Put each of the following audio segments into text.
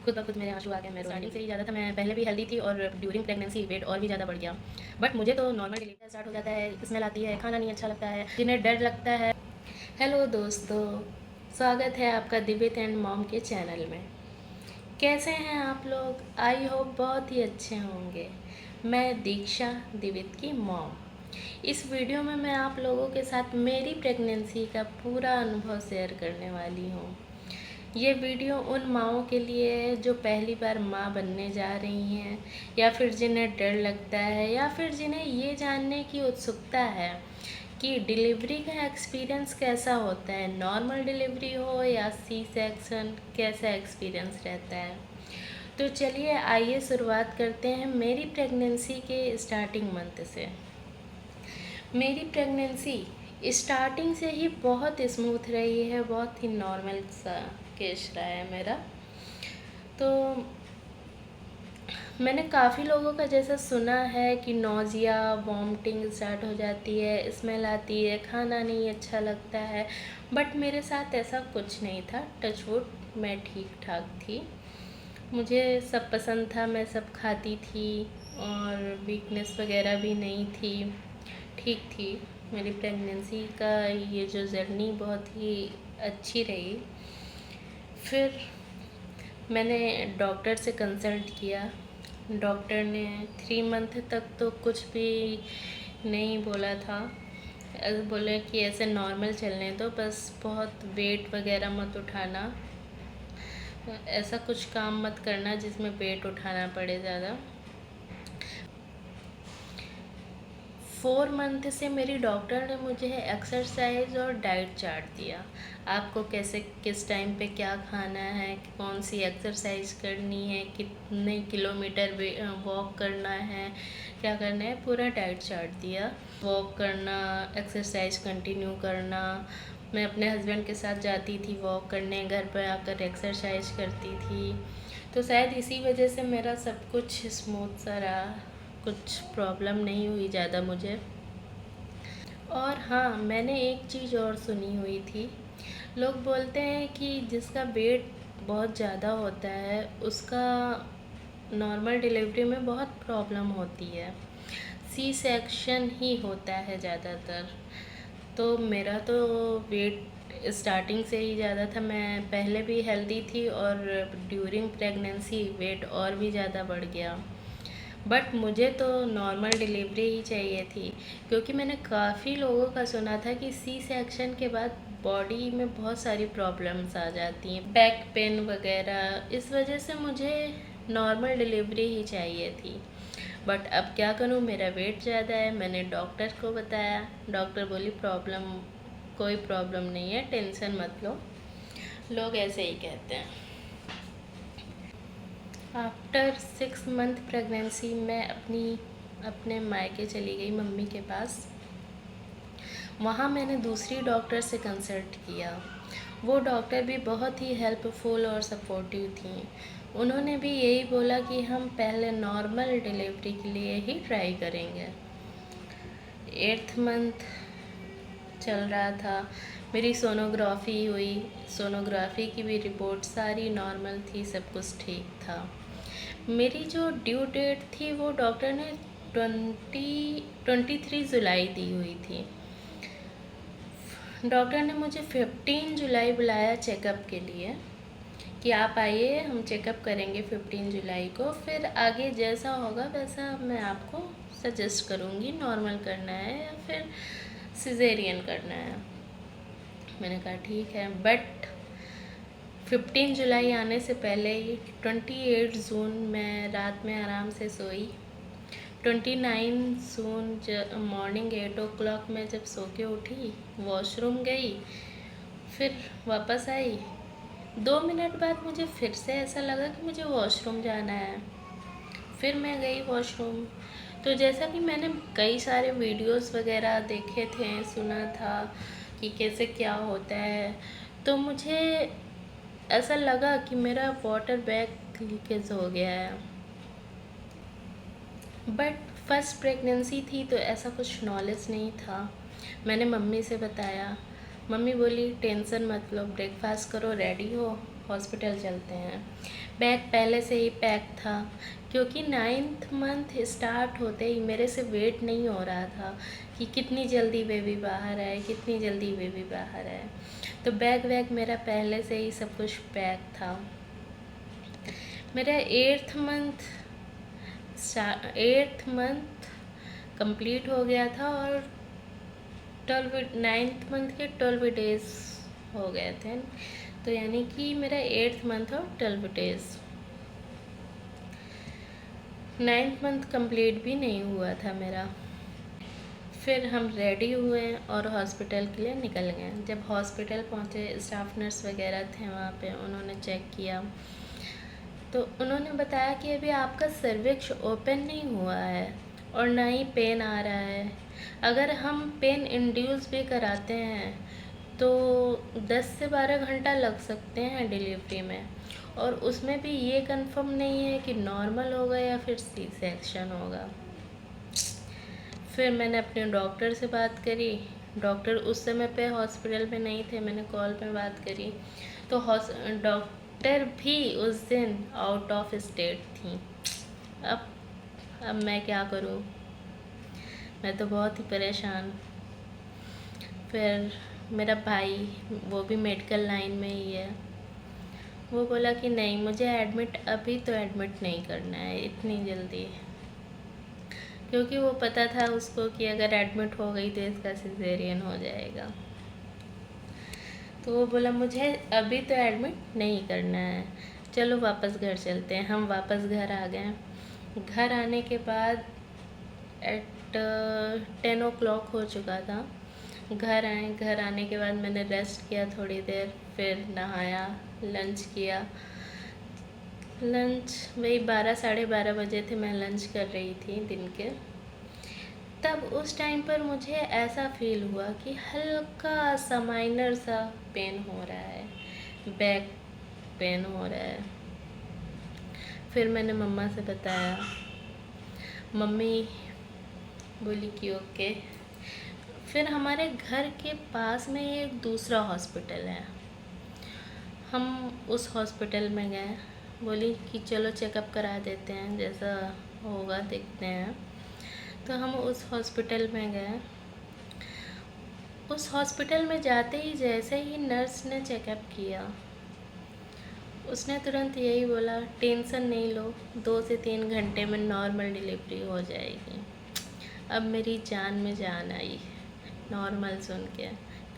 खुद ब खुद मेरे आंसू आ गए। मैं स्टार्टिंग से ही ज़्यादा था, मैं पहले भी हेल्दी थी और ड्यूरिंग प्रेगनेंसी वेट और भी ज़्यादा बढ़ गया। बट मुझे तो नॉर्मल डिलीवरी स्टार्ट हो जाता है, स्मेल आती है, खाना नहीं अच्छा लगता है, जिन्हें डर लगता है। हेलो दोस्तों, स्वागत है आपका दिव्यत एंड मॉम के चैनल में। कैसे हैं आप लोग? आई होप बहुत ही अच्छे होंगे। मैं दीक्षा, दिव्यत की मॉम। इस वीडियो में मैं आप लोगों के साथ मेरी प्रेगनेंसी का पूरा अनुभव शेयर करने वाली हूँ। ये वीडियो उन माँओं के लिए है जो पहली बार माँ बनने जा रही हैं, या फिर जिन्हें डर लगता है, या फिर जिन्हें ये जानने की उत्सुकता है कि डिलीवरी का एक्सपीरियंस कैसा होता है, नॉर्मल डिलीवरी हो या सी सेक्शन, कैसा एक्सपीरियंस रहता है। तो चलिए आइए शुरुआत करते हैं मेरी प्रेगनेंसी के स्टार्टिंग मंथ से। मेरी प्रेगनेंसी स्टार्टिंग से ही बहुत स्मूथ रही है, बहुत ही नॉर्मल सा केस रहा है मेरा। तो मैंने काफ़ी लोगों का जैसा सुना है कि नोज़िया, वॉमिटिंग स्टार्ट हो जाती है, स्मेल आती है, खाना नहीं अच्छा लगता है, बट मेरे साथ ऐसा कुछ नहीं था। टच वुड, मैं ठीक ठाक थी, मुझे सब पसंद था, मैं सब खाती थी और वीकनेस वगैरह भी नहीं थी, ठीक थी। मेरी प्रेगनेंसी का ये जो जर्नी बहुत ही अच्छी रही। फिर मैंने डॉक्टर से कंसल्ट किया। डॉक्टर ने 3 मंथ तक तो कुछ भी नहीं बोला था। बोले कि ऐसे नॉर्मल चलने दो, बस बहुत वेट वगैरह मत उठाना, ऐसा कुछ काम मत करना जिसमें वेट उठाना पड़े ज़्यादा। 4 मंथ से मेरी डॉक्टर ने मुझे एक्सरसाइज और डाइट चार्ट दिया। आपको कैसे, किस टाइम पे क्या खाना है, कौन सी एक्सरसाइज करनी है, कितने किलोमीटर वॉक करना है, क्या करना है, पूरा डाइट चार्ट दिया। वॉक करना, एक्सरसाइज कंटिन्यू करना। मैं अपने हस्बैंड के साथ जाती थी वॉक करने, घर पर आकर एक्सरसाइज करती थी। तो शायद इसी वजह से मेरा सब कुछ स्मूथ सा रहा, कुछ प्रॉब्लम नहीं हुई ज़्यादा मुझे। और हाँ, मैंने एक चीज़ और सुनी हुई थी, लोग बोलते हैं कि जिसका वेट बहुत ज़्यादा होता है उसका नॉर्मल डिलीवरी में बहुत प्रॉब्लम होती है, सी सेक्शन ही होता है ज़्यादातर। तो मेरा तो वेट स्टार्टिंग से ही ज़्यादा था, मैं पहले भी हेल्दी थी और ड्यूरिंग प्रेगनेंसी वेट और भी ज़्यादा बढ़ गया। बट मुझे तो नॉर्मल डिलीवरी ही चाहिए थी, क्योंकि मैंने काफ़ी लोगों का सुना था कि सी सेक्शन के बाद बॉडी में बहुत सारी प्रॉब्लम्स आ जाती हैं, बैक पेन वगैरह। इस वजह से मुझे नॉर्मल डिलीवरी ही चाहिए थी। बट अब क्या करूँ, मेरा वेट ज़्यादा है। मैंने डॉक्टर को बताया, डॉक्टर बोली कोई प्रॉब्लम नहीं है, टेंशन मत लो। लोग ऐसे ही कहते हैं। आफ्टर 6 मंथ प्रेगनेंसी मैं अपने मायके चली गई, मम्मी के पास। वहाँ मैंने दूसरी डॉक्टर से कंसल्ट किया। वो डॉक्टर भी बहुत ही हेल्पफुल और सपोर्टिव थी। उन्होंने भी यही बोला कि हम पहले नॉर्मल डिलीवरी के लिए ही ट्राई करेंगे। 8th मंथ चल रहा था, मेरी सोनोग्राफी हुई। सोनोग्राफी की भी रिपोर्ट सारी नॉर्मल थी, सब कुछ ठीक था। मेरी जो ड्यू डेट थी वो डॉक्टर ने 23 जुलाई दी हुई थी। डॉक्टर ने मुझे 15 जुलाई बुलाया चेकअप के लिए कि आप आइए, हम चेकअप करेंगे 15 जुलाई को, फिर आगे जैसा होगा वैसा मैं आपको सजेस्ट करूँगी, नॉर्मल करना है या फिर सिजेरियन करना है। मैंने कहा ठीक है। बट 15 जुलाई आने से पहले ही 28 जून मैं रात में आराम से सोई। 29 जून मॉर्निंग 8 o'clock में जब सो के उठी, वॉशरूम गई, फिर वापस आई। 2 मिनट बाद मुझे फिर से ऐसा लगा कि मुझे वॉशरूम जाना है, फिर मैं गई वॉशरूम। तो जैसा कि मैंने कई सारे वीडियोस वगैरह देखे थे, सुना था कि कैसे क्या होता है, तो मुझे ऐसा लगा कि मेरा वाटर बैग लीकेज हो गया है। बट फर्स्ट प्रेगनेंसी थी तो ऐसा कुछ नॉलेज नहीं था। मैंने मम्मी से बताया, मम्मी बोली टेंशन मत लो, ब्रेकफास्ट करो, रेडी हो, हॉस्पिटल चलते हैं। बैग पहले से ही पैक था, क्योंकि 9th मंथ स्टार्ट होते ही मेरे से वेट नहीं हो रहा था कि कितनी जल्दी बेबी बाहर आए, कितनी जल्दी बेबी बाहर आए। तो बैग वैग मेरा पहले से ही सब कुछ पैक था। मेरा 8th मंथ कंप्लीट हो गया था और 9th मंथ के 12 डेज हो गए थे। तो यानी कि मेरा 8th मंथ और 12 डेज। 9th मंथ कंप्लीट भी नहीं हुआ था मेरा। फिर हम रेडी हुए और हॉस्पिटल के लिए निकल गए। जब हॉस्पिटल पहुँचे, स्टाफ नर्स वगैरह थे वहाँ पे, उन्होंने चेक किया तो उन्होंने बताया कि अभी आपका सर्विक्स ओपन नहीं हुआ है और ना ही पेन आ रहा है। अगर हम पेन इंड्यूस भी कराते हैं तो 10 से 12 घंटा लग सकते हैं डिलीवरी में, और उसमें भी ये कंफर्म नहीं है कि नॉर्मल होगा या फिर सी सेक्शन होगा। फिर मैंने अपने डॉक्टर से बात करी। डॉक्टर उस समय पे हॉस्पिटल में नहीं थे, मैंने कॉल पे बात करी तो डॉक्टर भी उस दिन आउट ऑफ स्टेट थी। अब मैं क्या करूं, मैं तो बहुत ही परेशान। फिर मेरा भाई, वो भी मेडिकल लाइन में ही है, वो बोला कि नहीं, मुझे अभी तो एडमिट नहीं करना है इतनी जल्दी, क्योंकि वो पता था उसको कि अगर एडमिट हो गई तो इसका सिजेरियन हो जाएगा। तो वो बोला मुझे अभी तो एडमिट नहीं करना है, चलो वापस घर चलते हैं। हम वापस घर आ गए। घर आने के बाद एट 10 o'clock हो चुका था। घर आए, घर आने के बाद मैंने रेस्ट किया थोड़ी देर, फिर नहाया, लंच किया। लंच वही 12-12:30 बजे थे, मैं लंच कर रही थी दिन के। तब उस टाइम पर मुझे ऐसा फील हुआ कि हल्का सा माइनर सा पेन हो रहा है, बैक पेन हो रहा है। फिर मैंने मम्मा से बताया, मम्मी बोली कि ओके। फिर हमारे घर के पास में एक दूसरा हॉस्पिटल है, हम उस हॉस्पिटल में गए। बोली कि चलो चेकअप करा देते हैं, जैसा होगा देखते हैं। तो हम उस हॉस्पिटल में गए। उस हॉस्पिटल में जाते ही जैसे ही नर्स ने चेकअप किया, उसने तुरंत यही बोला, टेंशन नहीं लो, 2 से 3 घंटे में नॉर्मल डिलीवरी हो जाएगी। अब मेरी जान में जान आई नॉर्मल सुन के,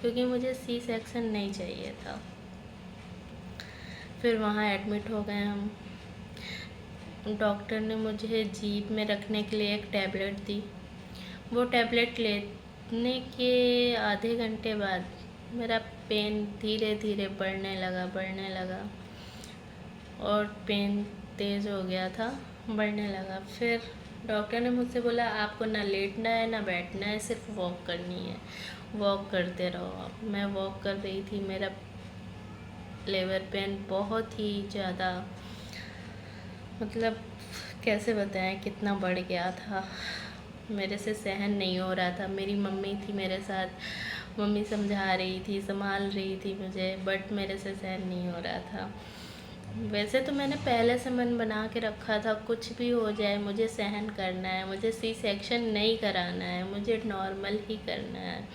क्योंकि मुझे सी सेक्शन नहीं चाहिए था। फिर वहाँ एडमिट हो गए हम। डॉक्टर ने मुझे जीभ में रखने के लिए एक टैबलेट दी। वो टैबलेट लेने के आधे घंटे बाद मेरा पेन धीरे धीरे बढ़ने लगा और पेन तेज़ हो गया था, बढ़ने लगा। फिर डॉक्टर ने मुझसे बोला, आपको ना लेटना है ना बैठना है, सिर्फ वॉक करनी है, वॉक करते रहो आप। मैं वॉक कर रही थी। मेरा लेबर पेन बहुत ही ज़्यादा, मतलब कैसे बताएं कितना बढ़ गया था, मेरे से सहन नहीं हो रहा था। मेरी मम्मी थी मेरे साथ, मम्मी समझा रही थी, संभाल रही थी मुझे, बट मेरे से सहन नहीं हो रहा था। वैसे तो मैंने पहले से मन बना के रखा था, कुछ भी हो जाए मुझे सहन करना है, मुझे सी सेक्शन नहीं कराना है, मुझे नॉर्मल ही करना है,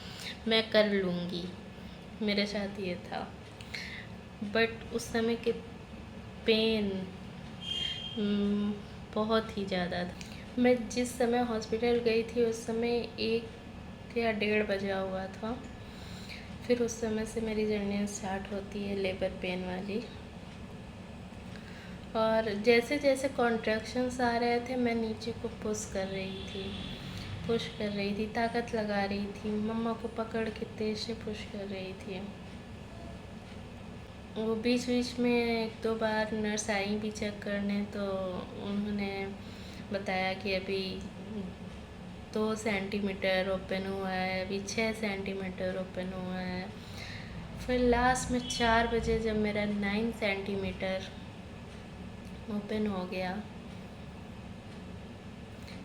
मैं कर लूँगी, मेरे साथ ये था। बट उस समय के पेन बहुत ही ज़्यादा था। मैं जिस समय हॉस्पिटल गई थी उस समय 1 या 1:30 बजा हुआ था। फिर उस समय से मेरी जर्नी स्टार्ट होती है लेबर पेन वाली। और जैसे जैसे कॉन्ट्रैक्शंस आ रहे थे, मैं नीचे को पुश कर रही थी, ताकत लगा रही थी, मम्मा को पकड़ के तेज से पुश कर रही थी। वो बीच बीच में 1-2 बार नर्स आई भी चेक करने, तो उन्होंने बताया कि अभी 2 सेंटीमीटर ओपन हुआ है, अभी 6 सेंटीमीटर ओपन हुआ है। फिर लास्ट में 4 बजे जब मेरा 9 सेंटीमीटर ओपन हो गया,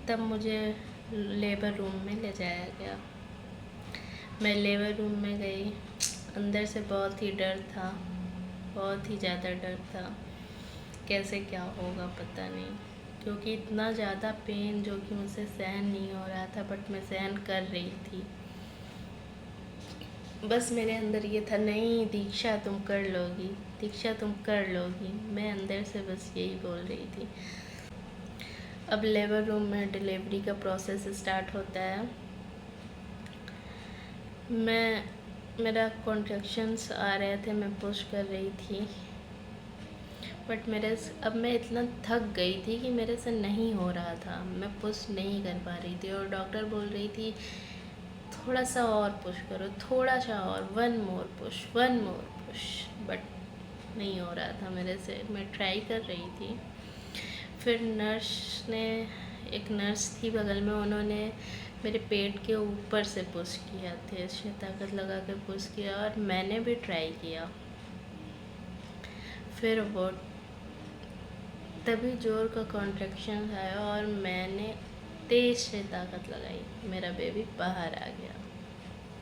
तब मुझे लेबर रूम में ले जाया गया। मैं लेबर रूम में गई, अंदर से बहुत ही डर था, बहुत ही ज़्यादा डर था, कैसे क्या होगा पता नहीं, क्योंकि इतना ज़्यादा पेन जो कि मुझसे सहन नहीं हो रहा था, बट मैं सहन कर रही थी। बस मेरे अंदर ये था, नहीं दीक्षा तुम कर लोगी, दीक्षा तुम कर लोगी, मैं अंदर से बस यही बोल रही थी। अब लेबर रूम में डिलीवरी का प्रोसेस स्टार्ट होता है। मेरा कॉन्ट्रैक्शंस आ रहे थे, मैं पुश कर रही थी, बट अब मैं इतना थक गई थी कि मेरे से नहीं हो रहा था, मैं पुश नहीं कर पा रही थी। और डॉक्टर बोल रही थी थोड़ा सा और पुश करो, थोड़ा सा और, वन मोर पुश, बट नहीं हो रहा था मेरे से। मैं ट्राई कर रही थी। फिर एक नर्स थी बगल में, उन्होंने मेरे पेट के ऊपर से पुश किया थे, इसमें ताकत लगा के पुश किया, और मैंने भी ट्राई किया। फिर वो तभी जोर का कॉन्ट्रैक्शन आया और मैंने तेज से ताकत लगाई, मेरा बेबी बाहर आ गया।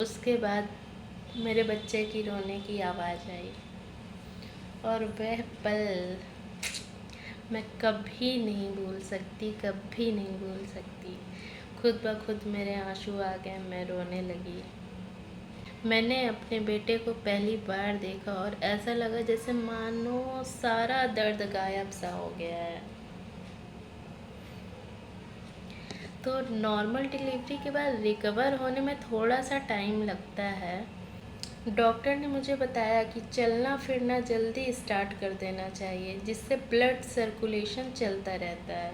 उसके बाद मेरे बच्चे की रोने की आवाज़ आई, और वह पल मैं कभी नहीं भूल सकती, कभी नहीं भूल सकती। खुद ब खुद मेरे आंसू आ गए, मैं रोने लगी। मैंने अपने बेटे को पहली बार देखा और ऐसा लगा जैसे मानो सारा दर्द गायब सा हो गया है। तो नॉर्मल डिलीवरी के बाद रिकवर होने में थोड़ा सा टाइम लगता है। डॉक्टर ने मुझे बताया कि चलना फिरना जल्दी स्टार्ट कर देना चाहिए, जिससे ब्लड सर्कुलेशन चलता रहता है।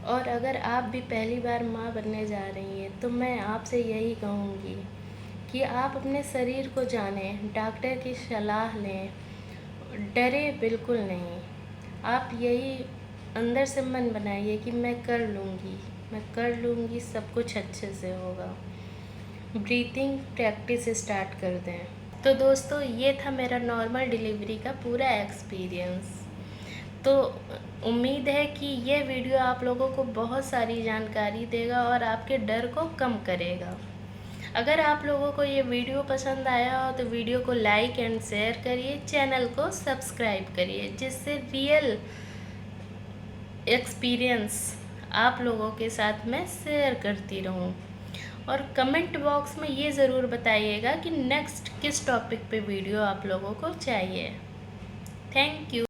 और अगर आप भी पहली बार माँ बनने जा रही हैं तो मैं आपसे यही कहूँगी कि आप अपने शरीर को जानें, डॉक्टर की सलाह लें, डरे बिल्कुल नहीं। आप यही अंदर से मन बनाइए कि मैं कर लूँगी, सब कुछ अच्छे से होगा। ब्रीथिंग प्रैक्टिस स्टार्ट कर दें। तो दोस्तों, ये था मेरा नॉर्मल डिलीवरी का पूरा एक्सपीरियंस। तो उम्मीद है कि ये वीडियो आप लोगों को बहुत सारी जानकारी देगा और आपके डर को कम करेगा। अगर आप लोगों को ये वीडियो पसंद आया हो तो वीडियो को लाइक एंड शेयर करिए, चैनल को सब्सक्राइब करिए, जिससे रियल एक्सपीरियंस आप लोगों के साथ मैं शेयर करती रहूं। और कमेंट बॉक्स में ये ज़रूर बताइएगा कि नेक्स्ट किस टॉपिक पे वीडियो आप लोगों को चाहिए। Thank you.